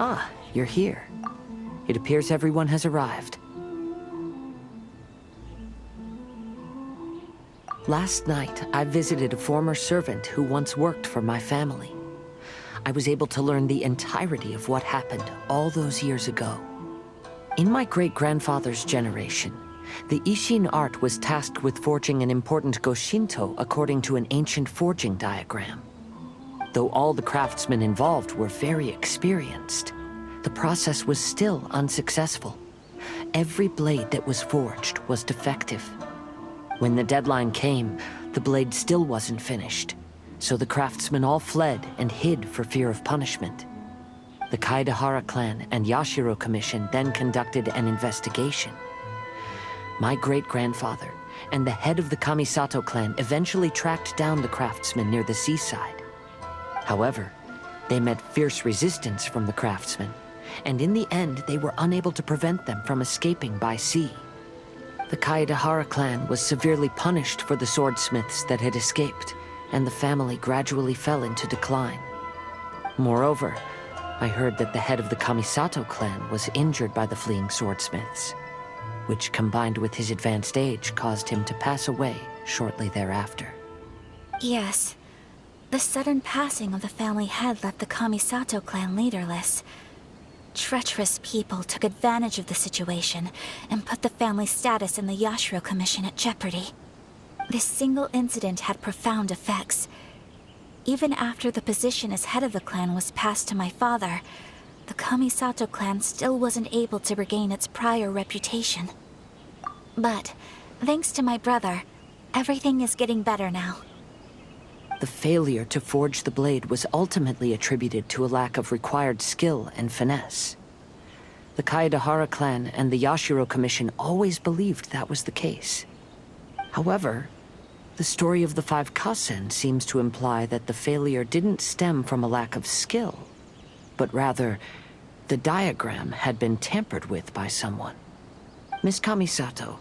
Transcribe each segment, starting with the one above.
Ah, you're here. It appears everyone has arrived. Last night, I visited a former servant who once worked for my family. I was able to learn the entirety of what happened all those years ago. In my great-grandfather's generation, the Ishin art was tasked with forging an important Goshinto according to an ancient forging diagram. Though all the craftsmen involved were very experienced, the process was still unsuccessful. Every blade that was forged was defective. When the deadline came, the blade still wasn't finished, so the craftsmen all fled and hid for fear of punishment. The Kaedahara clan and Yashiro Commission then conducted an investigation. My great-grandfather and the head of the Kamisato clan eventually tracked down the craftsmen near the seaside. However, they met fierce resistance from the craftsmen, and in the end they were unable to prevent them from escaping by sea. The Kaedahara clan was severely punished for the swordsmiths that had escaped, and the family gradually fell into decline. Moreover, I heard that the head of the Kamisato clan was injured by the fleeing swordsmiths, which combined with his advanced age caused him to pass away shortly thereafter. Yes. The sudden passing of the family head left the Kamisato clan leaderless. Treacherous people took advantage of the situation and put the family's status in the Yashiro Commission at jeopardy. This single incident had profound effects. Even after the position as head of the clan was passed to my father, the Kamisato clan still wasn't able to regain its prior reputation. But, thanks to my brother, everything is getting better now. The failure to forge the blade was ultimately attributed to a lack of required skill and finesse. The Kaedahara clan and the Yashiro Commission always believed that was the case. However, the story of the 5 Kasen seems to imply that the failure didn't stem from a lack of skill, but rather, the diagram had been tampered with by someone. Miss Kamisato,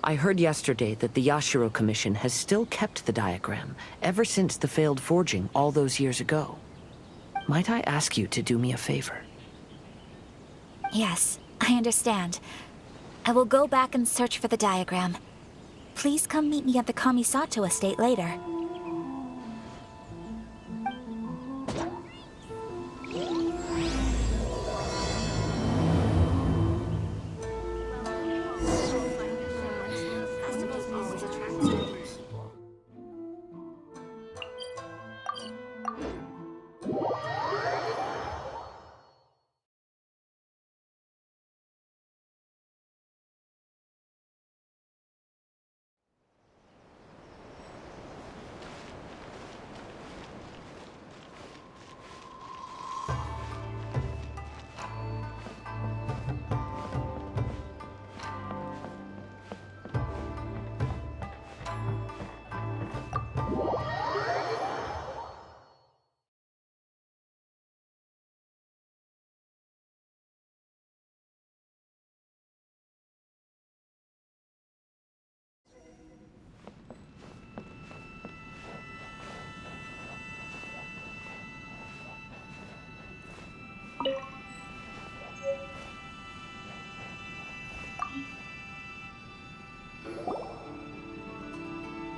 I heard yesterday that the Yashiro Commission has still kept the diagram ever since the failed forging all those years ago. Might I ask you to do me a favor? Yes, I understand. I will go back and search for the diagram. Please come meet me at the Kamisato estate later.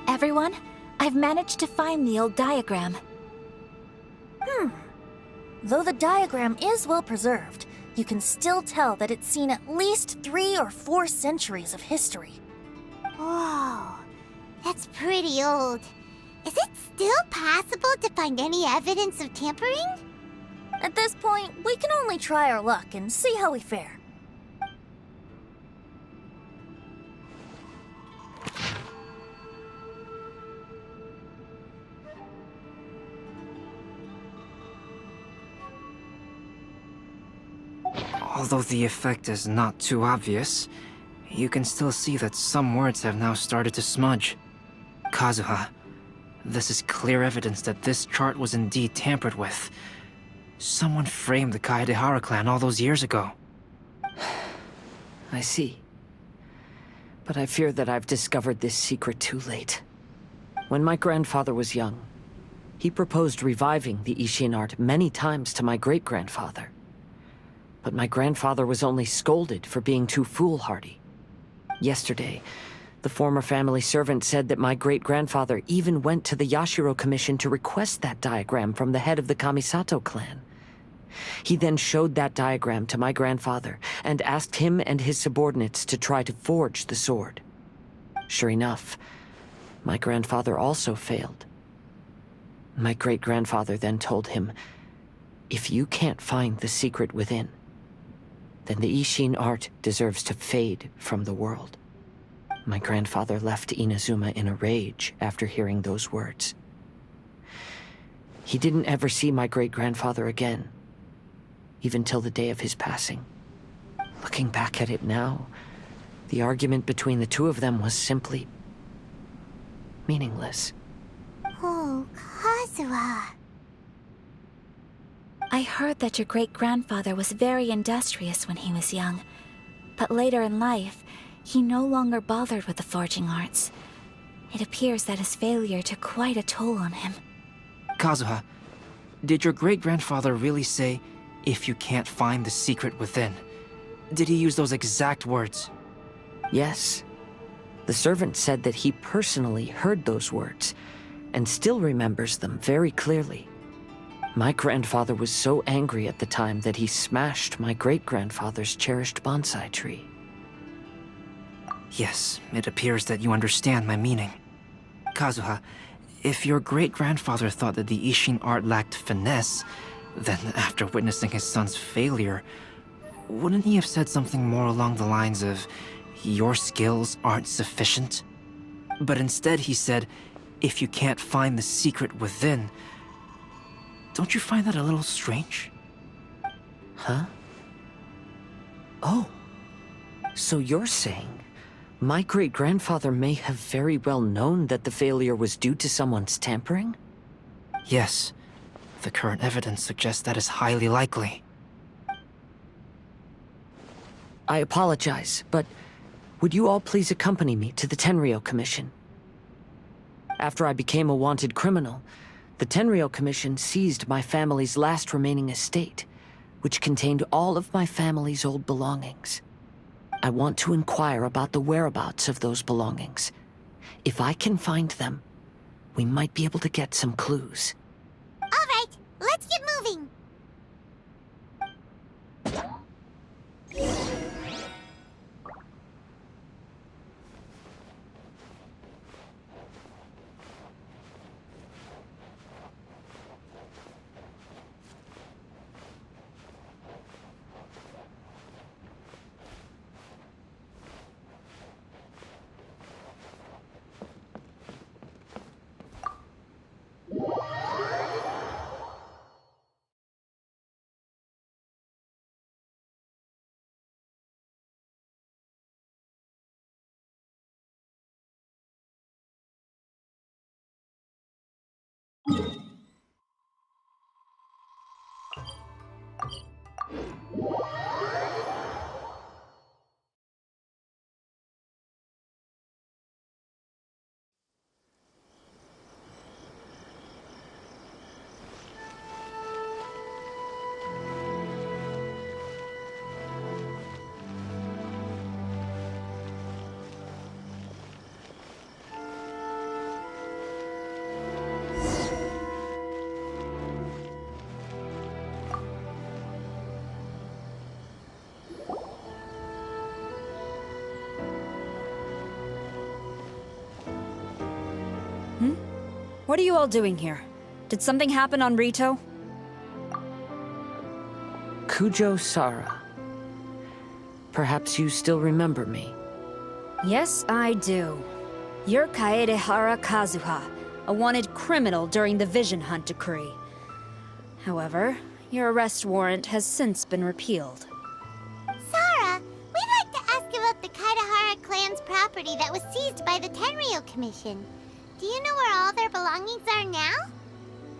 Everyone, I've managed to find the old diagram. Though the diagram is well preserved, you can still tell that it's seen at least 3 or 4 centuries of history. Whoa, that's pretty old. Is it still possible to find any evidence of tampering? At this point, we can only try our luck and see how we fare. Although the effect is not too obvious, you can still see that some words have now started to smudge. Kazuha, this is clear evidence that this chart was indeed tampered with. Someone framed the Kaedehara clan all those years ago. I see. But I fear that I've discovered this secret too late. When my grandfather was young, he proposed reviving the Ishin art many times to my great-grandfather. But my grandfather was only scolded for being too foolhardy. Yesterday, the former family servant said that my great-grandfather even went to the Yashiro Commission to request that diagram from the head of the Kamisato clan. He then showed that diagram to my grandfather and asked him and his subordinates to try to forge the sword. Sure enough, my grandfather also failed. My great-grandfather then told him, "If you can't find the secret within, then the Ishin art deserves to fade from the world." My grandfather left Inazuma in a rage after hearing those words. He didn't ever see my great-grandfather again, even till the day of his passing. Looking back at it now, the argument between the two of them was simply meaningless. Oh, Kazuha. I heard that your great-grandfather was very industrious when he was young, but later in life, he no longer bothered with the forging arts. It appears that his failure took quite a toll on him. Kazuha, did your great-grandfather really say, "If you can't find the secret within"? Did he use those exact words? Yes. The servant said that he personally heard those words, and still remembers them very clearly. My grandfather was so angry at the time that he smashed my great-grandfather's cherished bonsai tree. Yes, it appears that you understand my meaning. Kazuha, if your great-grandfather thought that the Ishin art lacked finesse, then after witnessing his son's failure, wouldn't he have said something more along the lines of, "Your skills aren't sufficient"? But instead he said, "If you can't find the secret within." Don't you find that a little strange? Huh? Oh. So you're saying my great-grandfather may have very well known that the failure was due to someone's tampering? Yes. The current evidence suggests that is highly likely. I apologize, but would you all please accompany me to the Tenryou Commission? After I became a wanted criminal, the Tenryou Commission seized my family's last remaining estate, which contained all of my family's old belongings. I want to inquire about the whereabouts of those belongings. If I can find them, we might be able to get some clues. All right, let's get moving. What are you all doing here? Did something happen on Rito? Kujo Sara. Perhaps you still remember me. Yes, I do. You're Kaedehara Kazuha, a wanted criminal during the Vision Hunt decree. However, your arrest warrant has since been repealed. property that was seized by the Tenryo Commission. Do you know where all their belongings are now?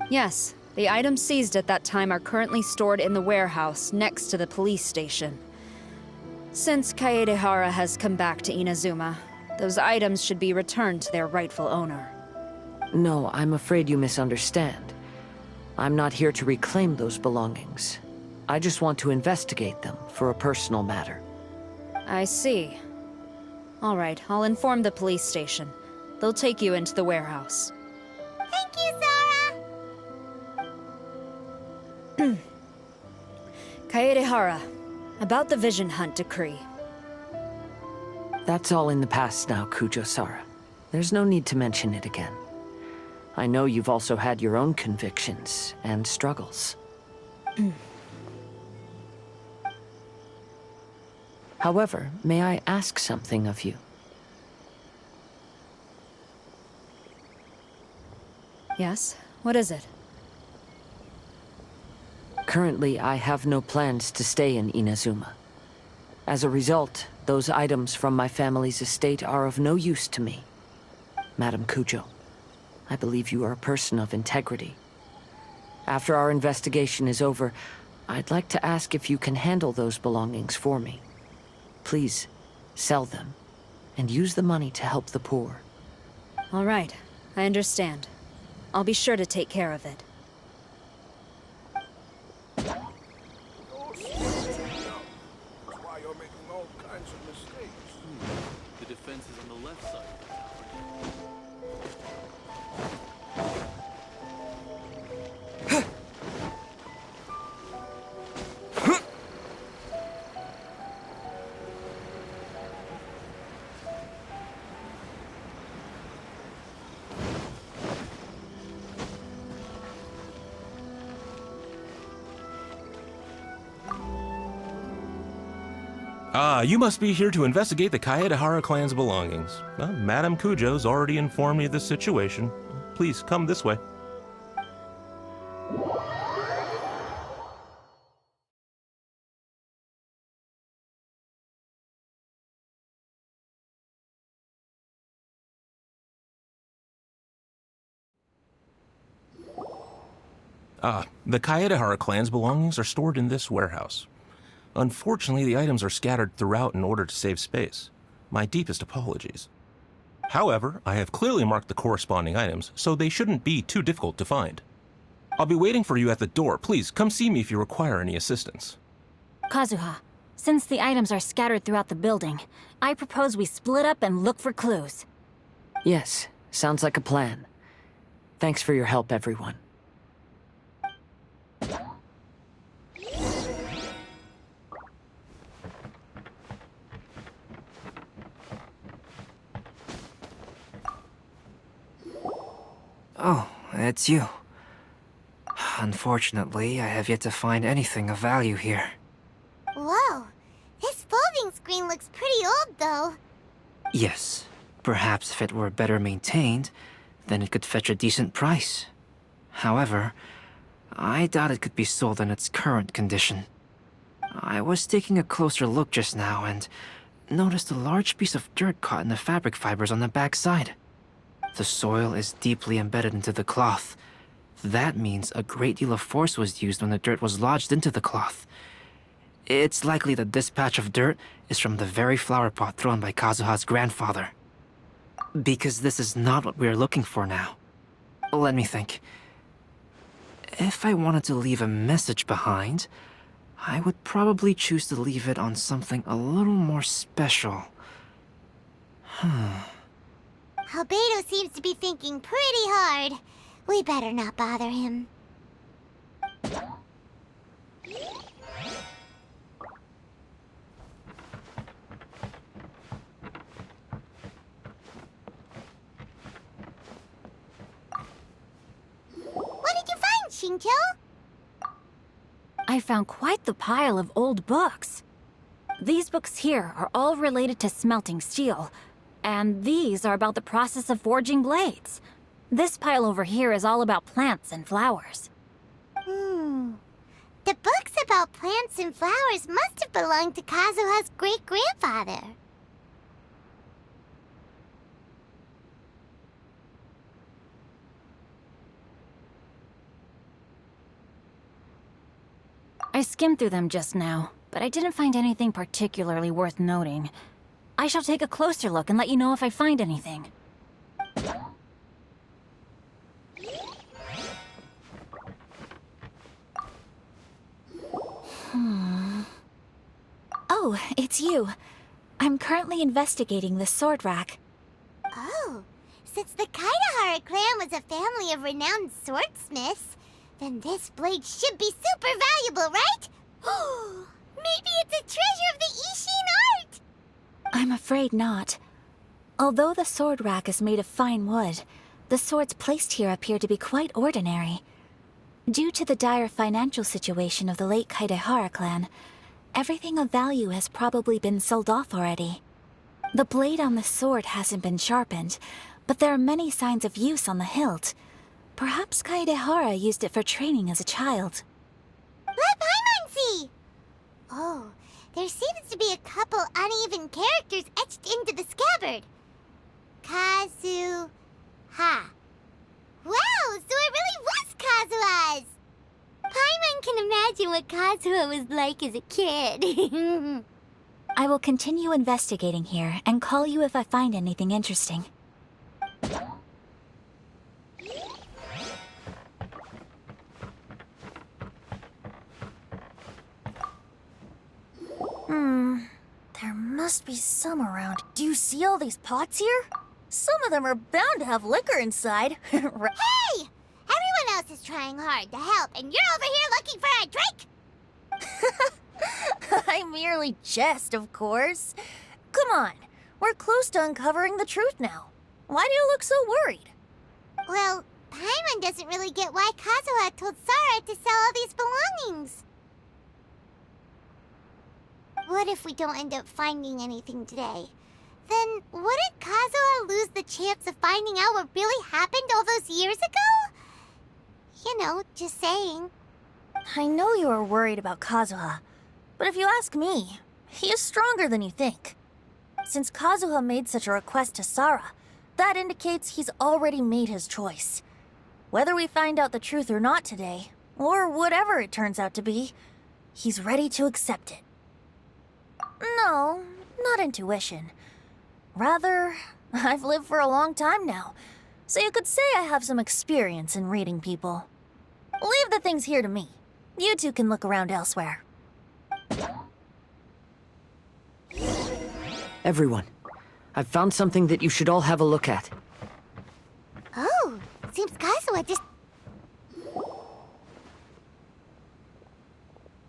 Yes, the items seized at that time are currently stored in the warehouse next to the police station. Since Kaedehara has come back to Inazuma, those items should be returned to their rightful owner. No, I'm afraid you misunderstand. I'm not here to reclaim those belongings. I just want to investigate them for a personal matter. I see. All right, I'll inform the police station. They'll take you into the warehouse. Thank you, Sora! Kaedehara, about the Vision Hunt decree. That's all in the past now, Kujo-Sara. There's no need to mention it again. I know you've also had your own convictions and struggles. However, may I ask something of you? Yes? What is it? Currently, I have no plans to stay in Inazuma. As a result, those items from my family's estate are of no use to me. Madam Kujo, I believe you are a person of integrity. After our investigation is over, I'd like to ask if you can handle those belongings for me. Please, sell them, and use the money to help the poor. All right, I understand. I'll be sure to take care of it. Why you're making all kinds of mistakes. The defense is on the left side. You must be here to investigate the Kaedehara clan's belongings. Madam Kujo's already informed me of the situation. Please come this way. The Kaedehara clan's belongings are stored in this warehouse. Unfortunately, the items are scattered throughout in order to save space. My deepest apologies. However, I have clearly marked the corresponding items, so they shouldn't be too difficult to find. I'll be waiting for you at the door. Please, come see me if you require any assistance. Kazuha, since the items are scattered throughout the building, I propose we split up and look for clues. Yes, sounds like a plan. Thanks for your help, everyone. Oh, it's you. Unfortunately, I have yet to find anything of value here. Whoa, this folding screen looks pretty old, though. Yes, perhaps if it were better maintained, then it could fetch a decent price. However, I doubt it could be sold in its current condition. I was taking a closer look just now and noticed a large piece of dirt caught in the fabric fibers on the back side. The soil is deeply embedded into the cloth. That means a great deal of force was used when the dirt was lodged into the cloth. It's likely that this patch of dirt is from the very flower pot thrown by Kazuha's grandfather. Because this is not what we're looking for now. Let me think. If I wanted to leave a message behind, I would probably choose to leave it on something a little more special. Albedo seems to be thinking pretty hard. We better not bother him. What did you find, Shincho? I found quite the pile of old books. These books here are all related to smelting steel, and these are about the process of forging blades. This pile over here is all about plants and flowers. The books about plants and flowers must have belonged to Kazuha's great-grandfather. I skimmed through them just now, but I didn't find anything particularly worth noting. I shall take a closer look and let you know if I find anything. Oh, it's you. I'm currently investigating the sword rack. Oh, since the Kaidahara clan was a family of renowned swordsmiths, then this blade should be super valuable, right? Maybe it's a treasure of the Ishin art! I'm afraid not. Although the sword rack is made of fine wood, the swords placed here appear to be quite ordinary. Due to the dire financial situation of the late Kaidahara clan, everything of value has probably been sold off already. The blade on the sword hasn't been sharpened, but there are many signs of use on the hilt. Perhaps Kaidahara used it for training as a child. Let Paimon see! Oh, there seems to be a couple uneven characters etched into the scabbard. Kazuha. Wow, so it really was Kazuha's! Paimon can imagine what Kazuha was like as a kid. I will continue investigating here and call you if I find anything interesting. There must be some around. Do you see all these pots here? Some of them are bound to have liquor inside. Hey! Everyone else is trying hard to help, and you're over here looking for a drink? I merely jest, of course. Come on, we're close to uncovering the truth now. Why do you look so worried? Well, Paimon doesn't really get why Kazuha told Sarah to sell all these belongings. What if we don't end up finding anything today? Then wouldn't Kazuha lose the chance of finding out what really happened all those years ago? You know, just saying. I know you are worried about Kazuha, but if you ask me, he is stronger than you think. Since Kazuha made such a request to Sarah, that indicates he's already made his choice. Whether we find out the truth or not today, or whatever it turns out to be, he's ready to accept it. No, not intuition. Rather, I've lived for a long time now, so you could say I have some experience in reading people. Leave the things here to me. You two can look around elsewhere. Everyone, I've found something that you should all have a look at. Oh, seems Kazuha just...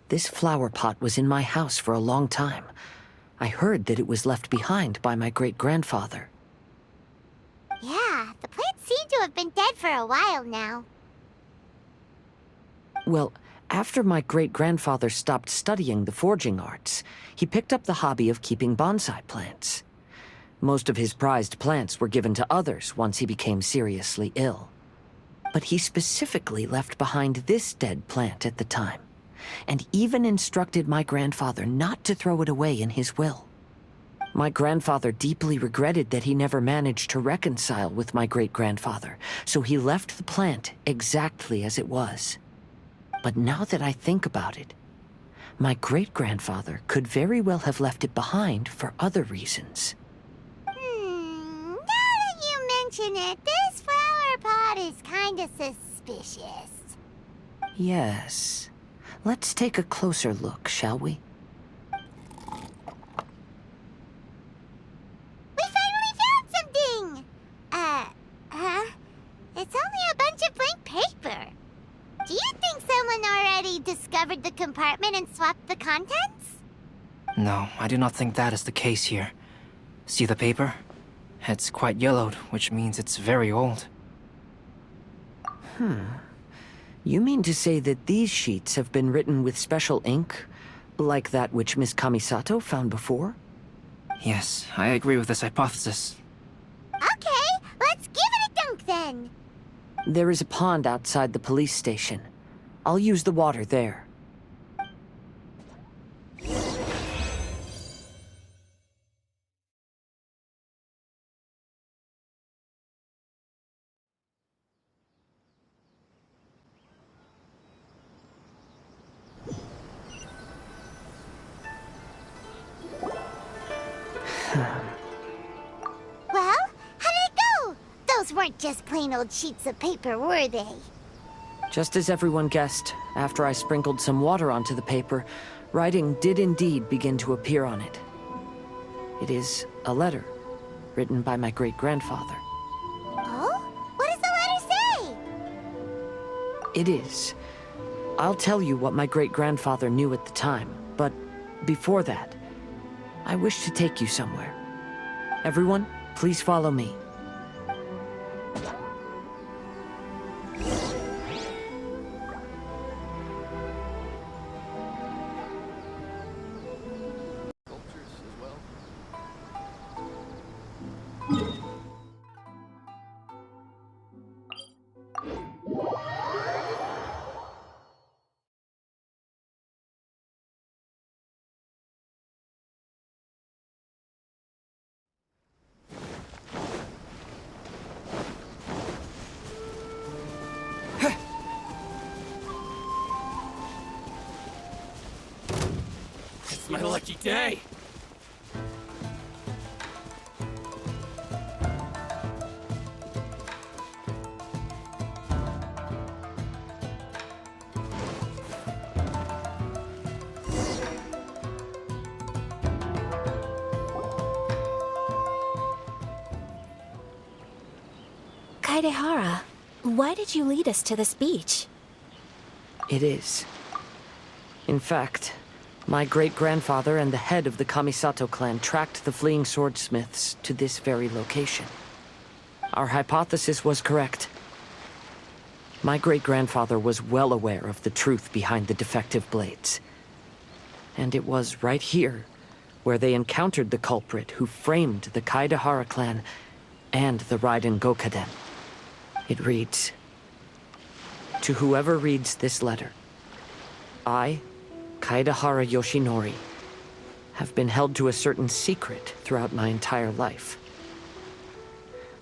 This flower pot was in my house for a long time. I heard that it was left behind by my great-grandfather. Yeah, the plants seem to have been dead for a while now. Well, after my great-grandfather stopped studying the forging arts, he picked up the hobby of keeping bonsai plants. Most of his prized plants were given to others once he became seriously ill. But he specifically left behind this dead plant at the time, and even instructed my grandfather not to throw it away in his will. My grandfather deeply regretted that he never managed to reconcile with my great-grandfather, so he left the plant exactly as it was. But now that I think about it, my great-grandfather could very well have left it behind for other reasons. Now that you mention it, this flower pot is kinda suspicious. Yes. Let's take a closer look, shall we? We finally found something! It's only a bunch of blank paper. Do you think someone already discovered the compartment and swapped the contents? No, I do not think that is the case here. See the paper? It's quite yellowed, which means it's very old. You mean to say that these sheets have been written with special ink, like that which Miss Kamisato found before? Yes, I agree with this hypothesis. Okay, let's give it a dunk then. There is a pond outside the police station. I'll use the water there. weren't just plain old sheets of paper, were they? Just as everyone guessed, after I sprinkled some water onto the paper, writing did indeed begin to appear on it. It is a letter, written by my great-grandfather. Oh? What does the letter say? It is. I'll tell you what my great-grandfather knew at the time, but before that, I wish to take you somewhere. Everyone, please follow me. Cultures as well. It's my lucky day! Kaedehara, why did you lead us to this beach? It is. In fact, my great-grandfather and the head of the Kamisato clan tracked the fleeing swordsmiths to this very location. Our hypothesis was correct. My great-grandfather was well aware of the truth behind the defective blades. And it was right here where they encountered the culprit who framed the Kaedehara clan and the Raiden Gokaden. It reads, "To whoever reads this letter, I, Kaedehara Yoshinori, have been held to a certain secret throughout my entire life.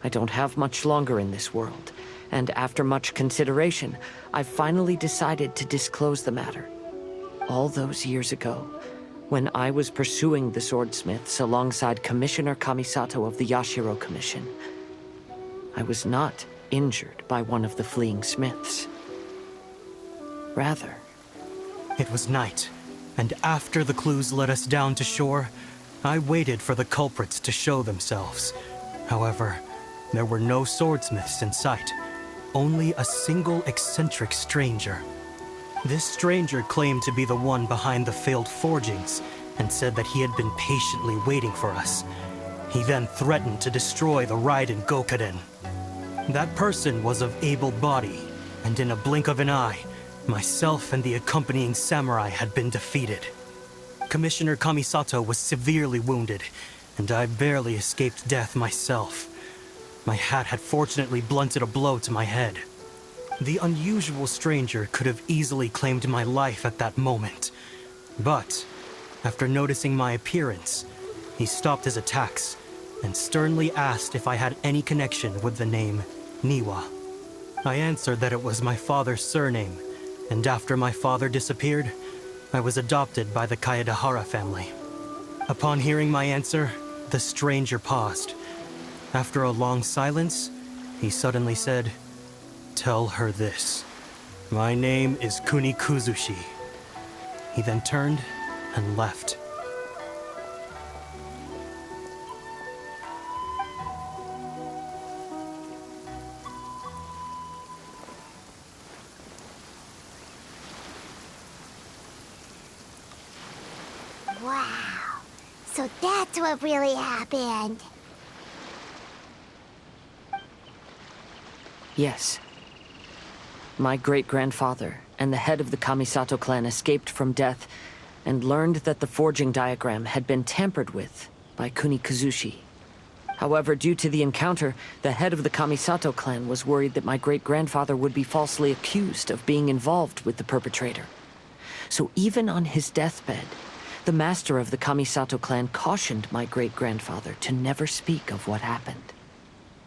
I don't have much longer in this world, and after much consideration, I finally decided to disclose the matter. All those years ago, when I was pursuing the swordsmiths alongside Commissioner Kamisato of the Yashiro Commission, I was not injured by one of the fleeing smiths. Rather, it was night, and after the clues led us down to shore, I waited for the culprits to show themselves. However, there were no swordsmiths in sight, only a single eccentric stranger. This stranger claimed to be the one behind the failed forgings, and said that he had been patiently waiting for us. He then threatened to destroy the Raiden Gokaden. That person was of able body, and in a blink of an eye, myself and the accompanying samurai had been defeated. Commissioner Kamisato was severely wounded, and I barely escaped death myself. My hat had fortunately blunted a blow to my head. The unusual stranger could have easily claimed my life at that moment. But, after noticing my appearance, he stopped his attacks and sternly asked if I had any connection with the name Niwa. I answered that it was my father's surname, and after my father disappeared, I was adopted by the Kaedehara family. Upon hearing my answer, the stranger paused. After a long silence, he suddenly said, "Tell her this. My name is Kuni Kuzushi." He then turned and left. Wow. So that's what really happened. Yes. My great-grandfather and the head of the Kamisato clan escaped from death and learned that the forging diagram had been tampered with by Kuni Kuzushi. However, due to the encounter, the head of the Kamisato clan was worried that my great-grandfather would be falsely accused of being involved with the perpetrator. So even on his deathbed, the master of the Kamisato clan cautioned my great-grandfather to never speak of what happened.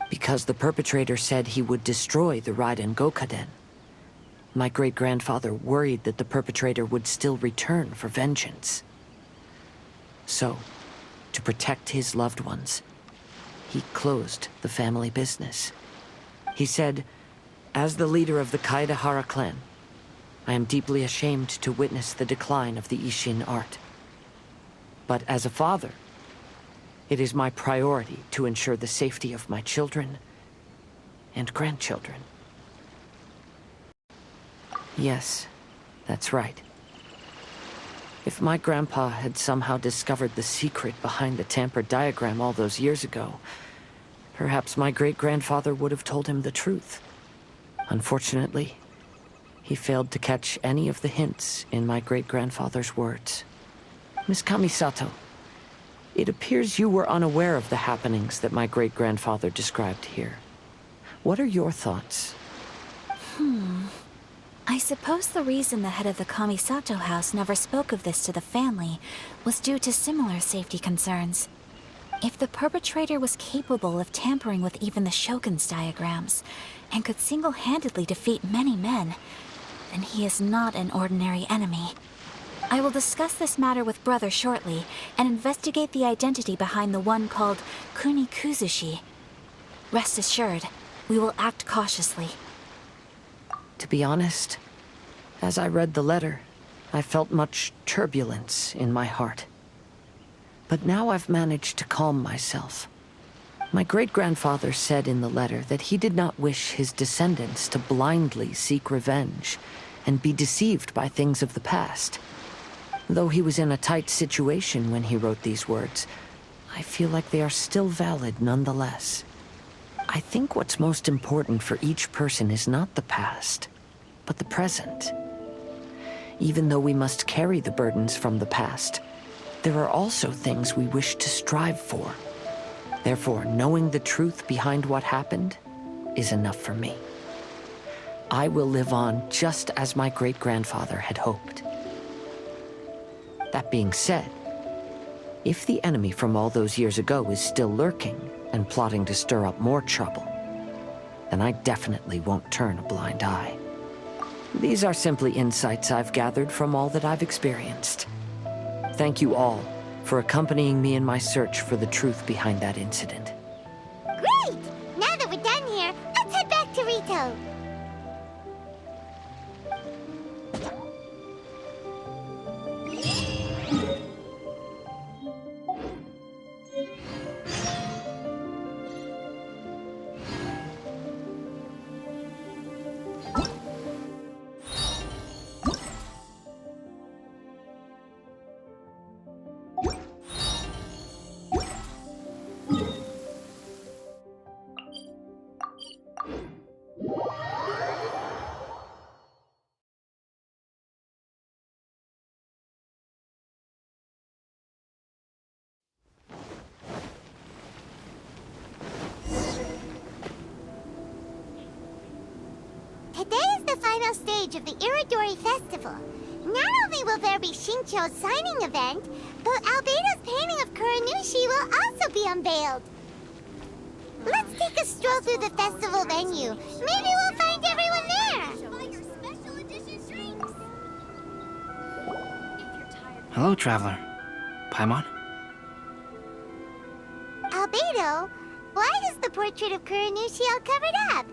Because the perpetrator said he would destroy the Raiden Gokaden, my great-grandfather worried that the perpetrator would still return for vengeance. So, to protect his loved ones, he closed the family business. He said, "As the leader of the Kaedehara clan, I am deeply ashamed to witness the decline of the Ishin art. But as a father, it is my priority to ensure the safety of my children and grandchildren." Yes, that's right. If my grandpa had somehow discovered the secret behind the tampered diagram all those years ago, perhaps my great-grandfather would have told him the truth. Unfortunately, he failed to catch any of the hints in my great-grandfather's words. Miss Kamisato, it appears you were unaware of the happenings that my great-grandfather described here. What are your thoughts? I suppose the reason the head of the Kamisato house never spoke of this to the family was due to similar safety concerns. If the perpetrator was capable of tampering with even the Shogun's diagrams, and could single-handedly defeat many men, then he is not an ordinary enemy. I will discuss this matter with Brother shortly, and investigate the identity behind the one called Kuni Kuzushi. Rest assured, we will act cautiously. To be honest, as I read the letter, I felt much turbulence in my heart. But now I've managed to calm myself. My great-grandfather said in the letter that he did not wish his descendants to blindly seek revenge and be deceived by things of the past. Though he was in a tight situation when he wrote these words, I feel like they are still valid nonetheless. I think what's most important for each person is not the past, but the present. Even though we must carry the burdens from the past, there are also things we wish to strive for. Therefore, knowing the truth behind what happened is enough for me. I will live on just as my great-grandfather had hoped. That being said, if the enemy from all those years ago is still lurking and plotting to stir up more trouble, then I definitely won't turn a blind eye. These are simply insights I've gathered from all that I've experienced. Thank you all for accompanying me in my search for the truth behind that incident. Great! Now that we're done here, let's head back to Rito. Today is the final stage of the Iridori Festival. Not only will there be Shincho's signing event, but Albedo's painting of Kuranushi will also be unveiled. Let's take a stroll through the festival venue. Maybe we'll find everyone there. Hello, traveler. Paimon? Albedo, why is the portrait of Kuranushi all covered up?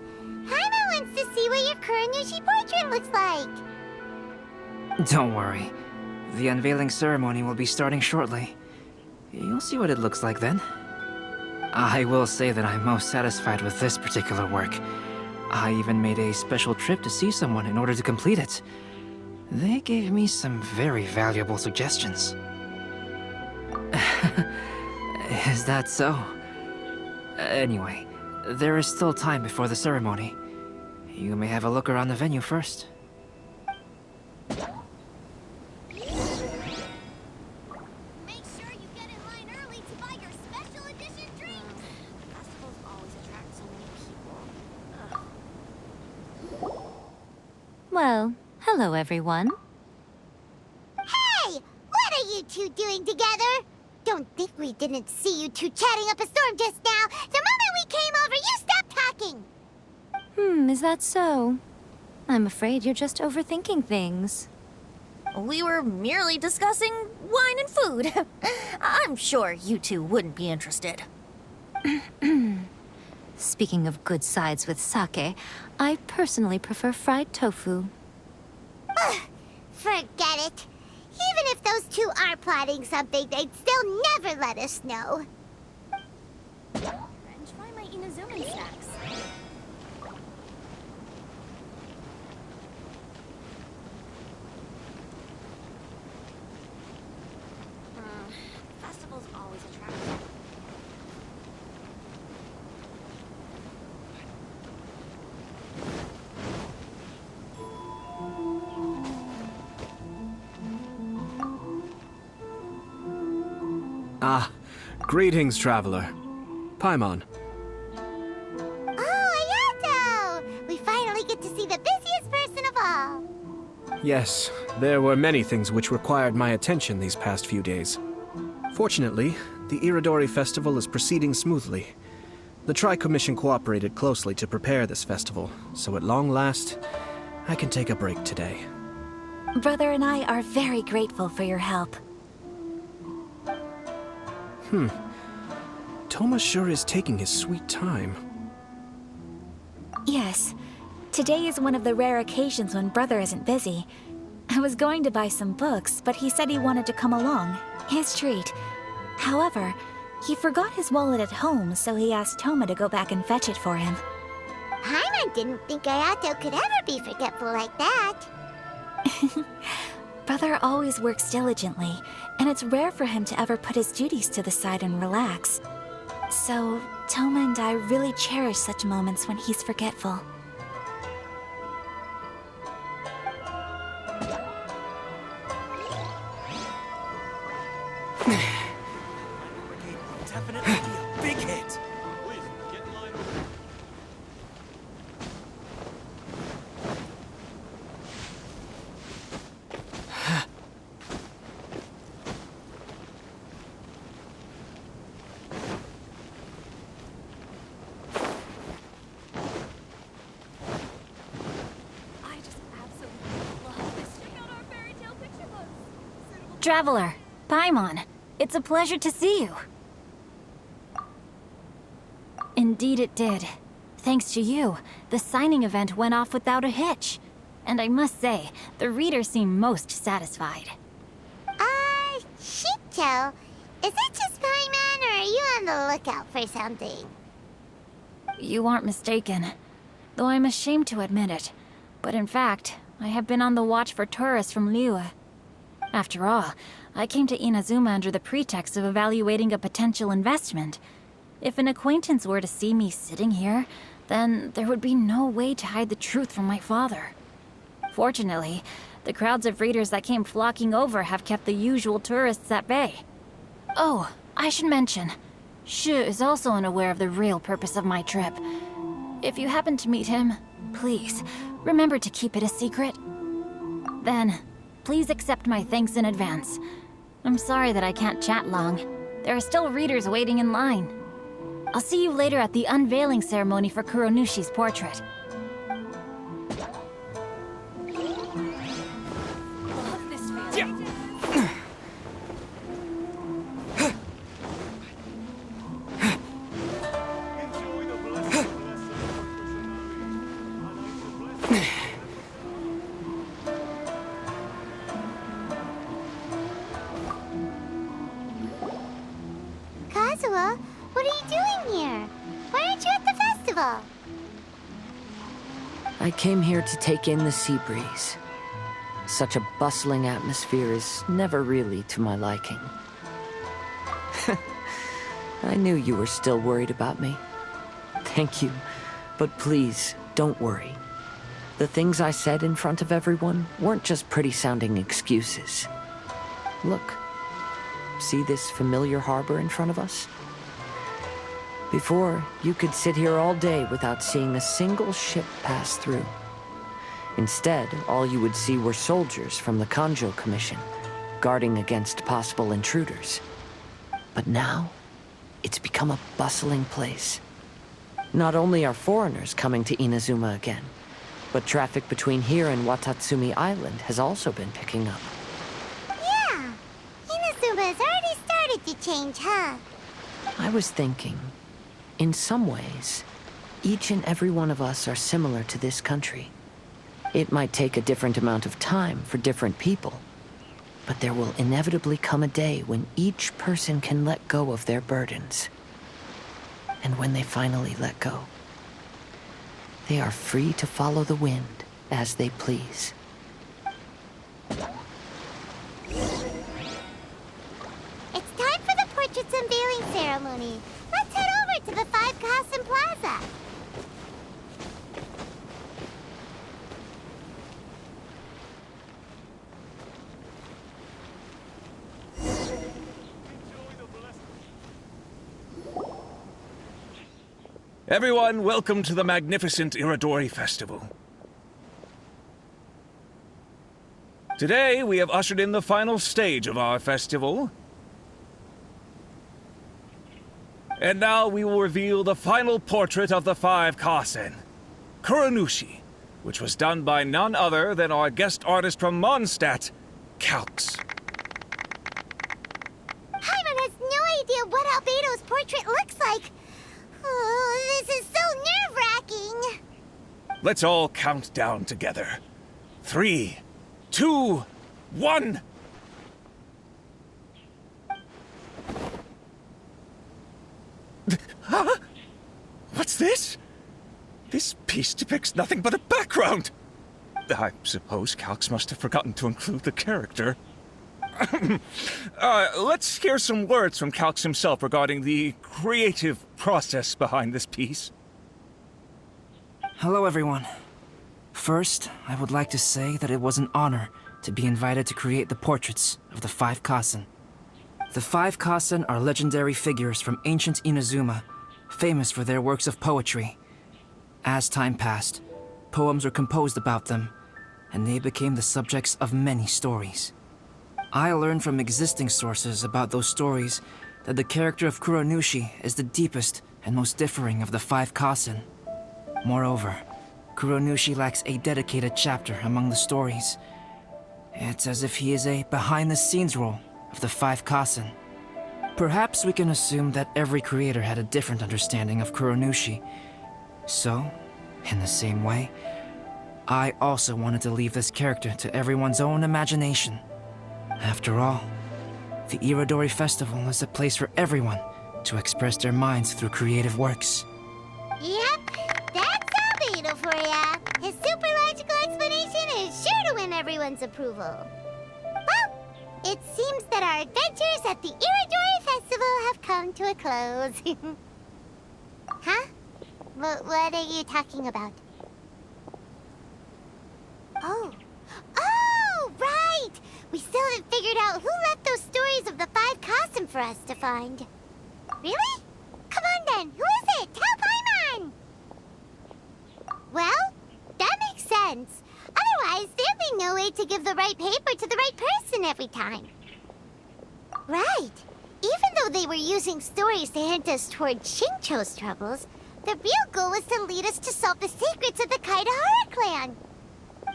Paimon wants to see what your Kuranushi portrait looks like. Don't worry. The unveiling ceremony will be starting shortly. You'll see what it looks like then. I will say that I'm most satisfied with this particular work. I even made a special trip to see someone in order to complete it. They gave me some very valuable suggestions. Is that so? Anyway, there is still time before the ceremony. You may have a look around the venue first. Make sure you get in line early to buy your special edition drinks. Festivals always attract so many people. Well, hello everyone. Hey! What are you two doing together? Don't think we didn't see you two chatting up a storm just now. The moment we came over, you stopped talking. Is that so? I'm afraid you're just overthinking things. We were merely discussing wine and food. I'm sure you two wouldn't be interested. Speaking of good sides with sake, I personally prefer fried tofu. Ugh, forget it. Even if those two are plotting something, they'd still never let us know. Try my Inazuma snacks. Festivals always attract me. Ah, greetings, traveler. Paimon. Oh, Ayato! We finally get to see the busiest person of all. Yes, there were many things which required my attention these past few days. Fortunately, the Iridori Festival is proceeding smoothly. The Tri-Commission cooperated closely to prepare this festival, so at long last, I can take a break today. Brother and I are very grateful for your help. Toma sure is taking his sweet time. Yes. Today is one of the rare occasions when Brother isn't busy. I was going to buy some books, but he said he wanted to come along. His treat. However, he forgot his wallet at home, so he asked Toma to go back and fetch it for him. Paimon didn't think Ayato could ever be forgetful like that. Brother always works diligently, and it's rare for him to ever put his duties to the side and relax. So, Toma and I really cherish such moments when he's forgetful. Definitely be a big hit. Traveler, Paimon, it's a pleasure to see you. Indeed it did. Thanks to you, the signing event went off without a hitch. And I must say, the readers seem most satisfied. Shito, is it just Paimon, or are you on the lookout for something? You aren't mistaken. Though I'm ashamed to admit it. But in fact, I have been on the watch for tourists from Liyue. After all, I came to Inazuma under the pretext of evaluating a potential investment. If an acquaintance were to see me sitting here, then there would be no way to hide the truth from my father. Fortunately, the crowds of readers that came flocking over have kept the usual tourists at bay. Oh, I should mention, Shu is also unaware of the real purpose of my trip. If you happen to meet him, please, remember to keep it a secret. Then, please accept my thanks in advance. I'm sorry that I can't chat long. There are still readers waiting in line. I'll see you later at the unveiling ceremony for Kuronushi's portrait. Love this feeling. Kazuha, what are you doing here? Why aren't you at the festival? I came here to take in the sea breeze. Such a bustling atmosphere is never really to my liking. I knew you were still worried about me. Thank you, but please, don't worry. The things I said in front of everyone weren't just pretty-sounding excuses. Look, see this familiar harbor in front of us? Before, you could sit here all day without seeing a single ship pass through. Instead, all you would see were soldiers from the Kanjo Commission, guarding against possible intruders. But now, it's become a bustling place. Not only are foreigners coming to Inazuma again, but traffic between here and Watatsumi Island has also been picking up. Yeah, Inazuma has already started to change, huh? I was thinking, in some ways, Each and every one of us are similar to this country. It might take a different amount of time for different people, but there will inevitably come a day when each person can let go of their burdens. And when they finally let go, they are free to follow the wind as they please. It's time for the portraits unveiling ceremony. Let's head over to the 5 Kasen Plaza. Everyone, welcome to the magnificent Iridori Festival. Today, we have ushered in the final stage of our festival. And now we will reveal the final portrait of the 5 Kasen, Kuronushi, which was done by none other than our guest artist from Mondstadt, Calx. Paimon has no idea what Albedo's portrait looks like. Oh, this is so nerve-wracking. Let's all count down together. 3, 2, 1. Huh? What's this? This piece depicts nothing but a background. I suppose Calx must have forgotten to include the character. Let's hear some words from Calx himself regarding the creative process behind this piece. Hello, everyone. First, I would like to say that it was an honor to be invited to create the portraits of the 5 Kasen. The 5 Kasen are legendary figures from ancient Inazuma, famous for their works of poetry. As time passed, poems were composed about them, and they became the subjects of many stories. I learned from existing sources about those stories that the character of Kuronushi is the deepest and most differing of the 5 Kasen. Moreover, Kuronushi lacks a dedicated chapter among the stories. It's as if he is a behind-the-scenes role of the 5 Kasen. Perhaps we can assume that every creator had a different understanding of Kuronushi. So, in the same way, I also wanted to leave this character to everyone's own imagination. After all, the Iridori Festival is a place for everyone to express their minds through creative works. Yep, that's Albedo for ya. His super logical explanation is sure to win everyone's approval. Well, it seems that our adventures at the Iridori Festival have come to a close. Huh? What are you talking about? Oh, right! We still haven't figured out who left those stories of the 5 Kasen for us to find. Really? Come on then, who is it? Tell Paimon! Well, that makes sense. Otherwise, there'd be no way to give the right paper to the right person every time. Right. Even though they were using stories to hint us toward Shincho's troubles, the real goal was to lead us to solve the secrets of the Kaidahara clan.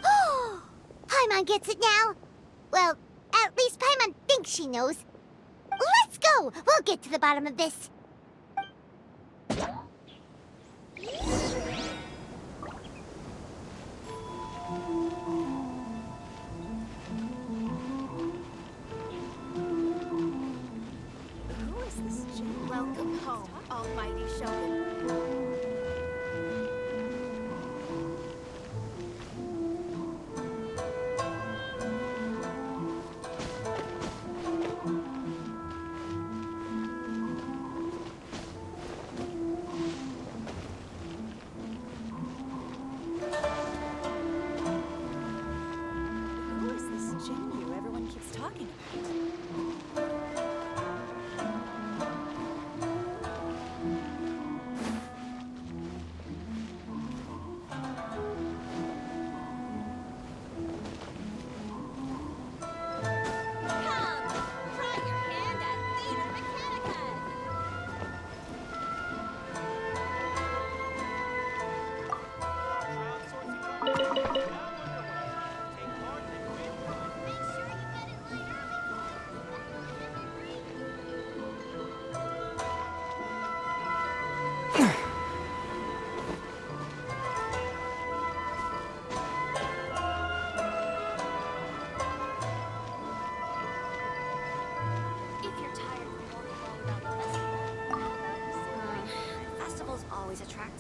Oh, Paimon gets it now. Well, at least Paimon thinks she knows. Let's go! We'll get to the bottom of this. Who is this? Welcome home, almighty Shogun.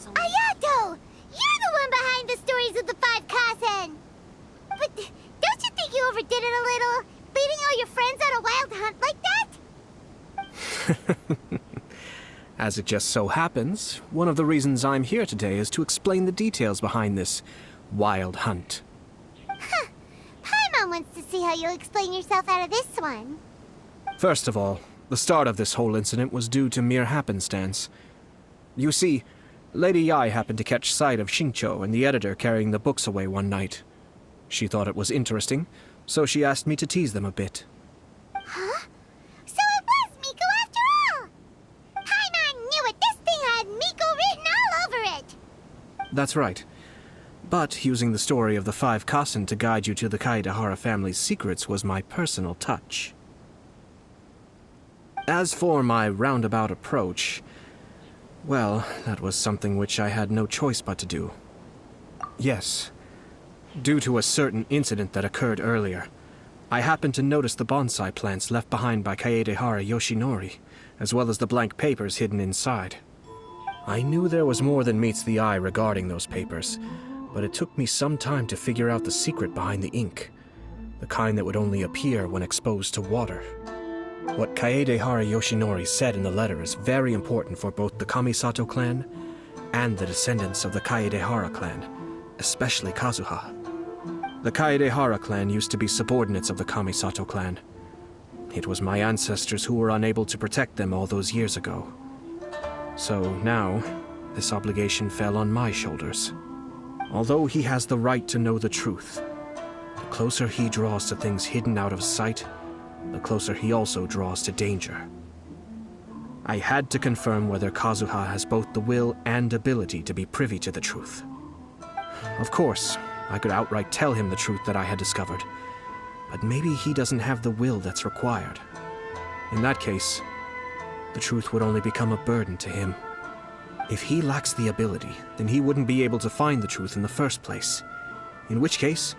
Ayato! You're the one behind the stories of the Five Kasen! But don't you think you overdid it a little? Leading all your friends on a wild hunt like that? As it just so happens, one of the reasons I'm here today is to explain the details behind this wild hunt. Huh. Paimon wants to see how you'll explain yourself out of this one. First of all, the start of this whole incident was due to mere happenstance. You see, Lady Yai happened to catch sight of Xingqiu and the editor carrying the books away one night. She thought it was interesting, so she asked me to tease them a bit. Huh? So it was Miko after all! Paimon knew it! This thing had Miko written all over it! That's right. But using the story of the Five Kasen to guide you to the Kaedehara family's secrets was my personal touch. As for my roundabout approach, well, that was something which I had no choice but to do. Yes. Due to a certain incident that occurred earlier, I happened to notice the bonsai plants left behind by Kaedehara Yoshinori, as well as the blank papers hidden inside. I knew there was more than meets the eye regarding those papers, but it took me some time to figure out the secret behind the ink, the kind that would only appear when exposed to water. What Kaedehara Yoshinori said in the letter is very important for both the Kamisato clan and the descendants of the Kaedehara clan, especially Kazuha. The Kaedehara clan used to be subordinates of the Kamisato clan. It was my ancestors who were unable to protect them all those years ago. So now, this obligation fell on my shoulders. Although he has the right to know the truth, the closer he draws to things hidden out of sight, the closer he also draws to danger. I had to confirm whether Kazuha has both the will and ability to be privy to the truth. Of course, I could outright tell him the truth that I had discovered, but maybe he doesn't have the will that's required. In that case, the truth would only become a burden to him. If he lacks the ability, then he wouldn't be able to find the truth in the first place, in which case,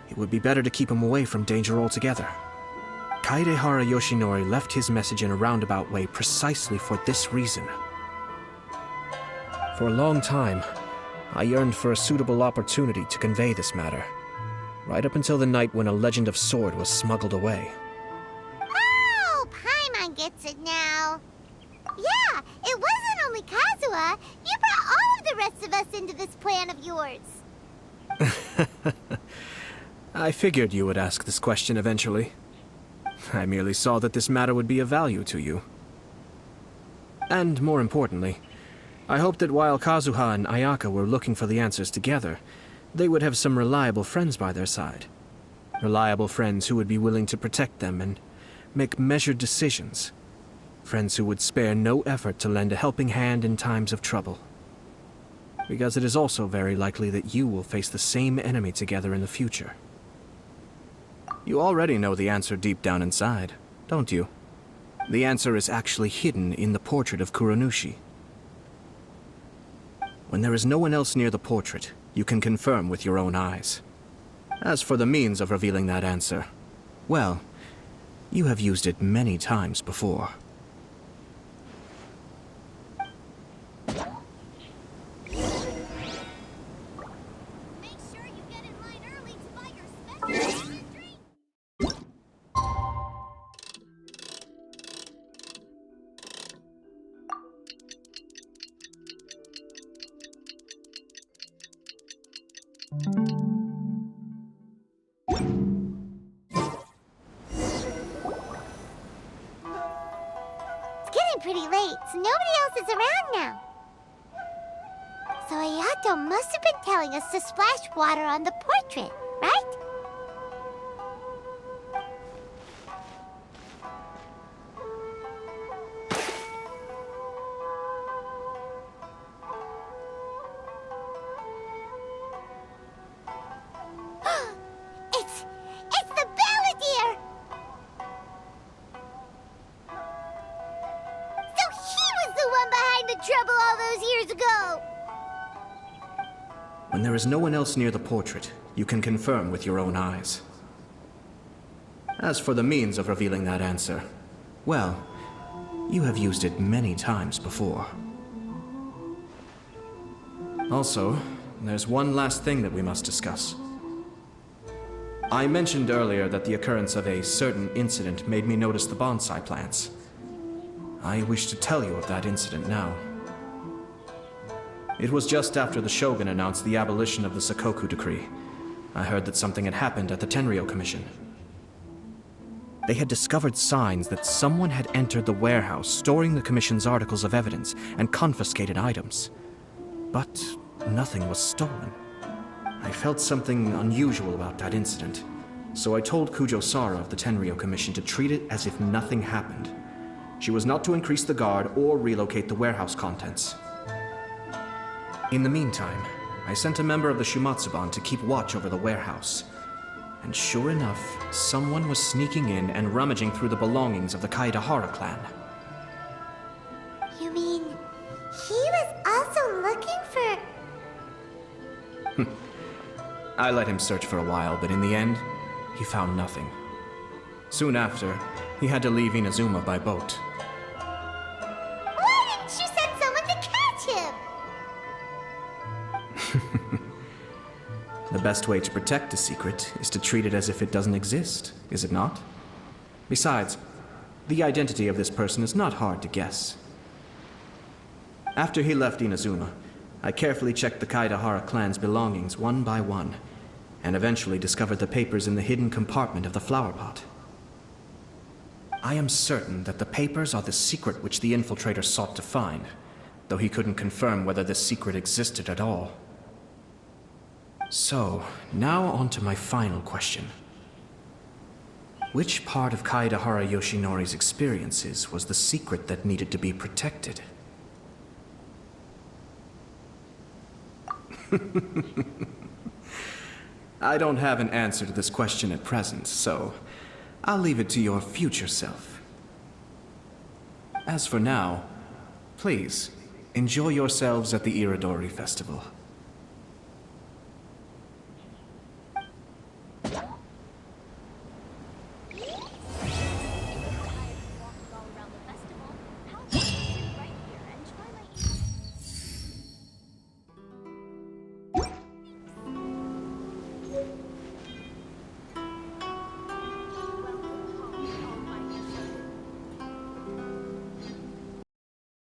it would be better to keep him away from danger altogether. Kaedehara Yoshinori left his message in a roundabout way precisely for this reason. For a long time, I yearned for a suitable opportunity to convey this matter, right up until the night when a legend of sword was smuggled away. Oh, Paimon gets it now. Yeah, it wasn't only Kazuha. You brought all of the rest of us into this plan of yours. I figured you would ask this question eventually. I merely saw that this matter would be of value to you. And more importantly, I hoped that while Kazuha and Ayaka were looking for the answers together, they would have some reliable friends by their side. Reliable friends who would be willing to protect them and make measured decisions. Friends who would spare no effort to lend a helping hand in times of trouble. Because it is also very likely that you will face the same enemy together in the future. You already know the answer deep down inside, don't you? The answer is actually hidden in the portrait of Kuronushi. When there is no one else near the portrait, you can confirm with your own eyes. As for the means of revealing that answer, well, you have used it many times before. Pretty late, so nobody else is around now. So Ayato must have been telling us to splash water on the portrait, right? It's the Balladeer! Trouble all those years ago! When there is no one else near the portrait, you can confirm with your own eyes. As for the means of revealing that answer, well, you have used it many times before. Also, there's one last thing that we must discuss. I mentioned earlier that the occurrence of a certain incident made me notice the bonsai plants. I wish to tell you of that incident now. It was just after the Shogun announced the abolition of the Sakoku Decree. I heard that something had happened at the Tenryou Commission. They had discovered signs that someone had entered the warehouse storing the Commission's articles of evidence and confiscated items. But nothing was stolen. I felt something unusual about that incident, so I told Kujo Sara of the Tenryou Commission to treat it as if nothing happened. She was not to increase the guard or relocate the warehouse contents. In the meantime, I sent a member of the Shumatsuban to keep watch over the warehouse. And sure enough, someone was sneaking in and rummaging through the belongings of the Kaedahara clan. You mean, he was also looking for... I let him search for a while, but in the end, he found nothing. Soon after, he had to leave Inazuma by boat. Why didn't you send someone to catch him? The best way to protect a secret is to treat it as if it doesn't exist, is it not? Besides, the identity of this person is not hard to guess. After he left Inazuma, I carefully checked the Kaedahara clan's belongings one by one, and eventually discovered the papers in the hidden compartment of the flower pot. I am certain that the papers are the secret which the infiltrator sought to find, though he couldn't confirm whether this secret existed at all. So, now on to my final question. Which part of Kaedahara Yoshinori's experiences was the secret that needed to be protected? I don't have an answer to this question at present, so I'll leave it to your future self. As for now, please, enjoy yourselves at the Iridori Festival.